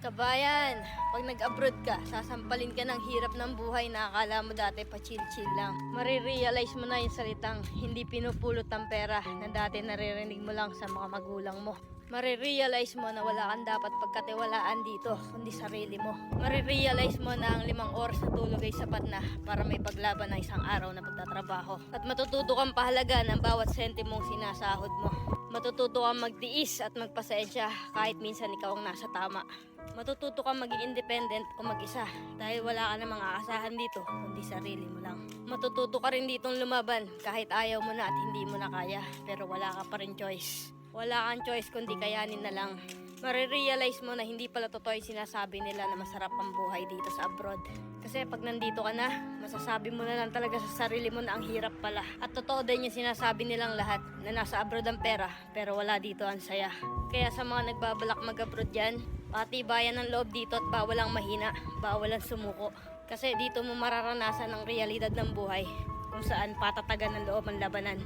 Kabayan, pag nag-abroad ka, sasampalin ka ng hirap ng buhay na akala mo dati pa chill-chill lang. Marirealize mo na yung salitang hindi pinupulot ang pera na dati naririnig mo lang sa mga magulang mo. Marirealize mo na wala kang dapat pagkatiwalaan dito, kundi sarili mo. Marirealize mo na ang 5 oras na tulog ay sapat na para may paglaban ng isang araw na pagtatrabaho. At matututo kang pahalaga ng bawat sentimong sinasahod mo. Matututo kang magtiis at magpasensya kahit minsan ikaw ang nasa tama. Matututo kang maging independent o mag-isa dahil wala ka namang aasahan dito kundi sarili mo lang. Matututo ka rin ditong lumaban kahit ayaw mo na at hindi mo na kaya pero wala ka pa rin choice. Wala kang choice kundi kayanin na lang. Marirealize mo na hindi pala totoo yung sinasabi nila na masarap ang buhay dito sa abroad. Kasi pag nandito ka na, masasabi mo na lang talaga sa sarili mo na ang hirap pala. At totoo din yung sinasabi nilang lahat na nasa abroad ang pera pero wala dito ang saya. Kaya sa mga nagbabalak mag-abroad dyan, patibayan ng loob dito at bawal ang mahina, bawal ang sumuko. Kasi dito mo mararanasan ang realidad ng buhay kung saan patatagan ng loob ang labanan.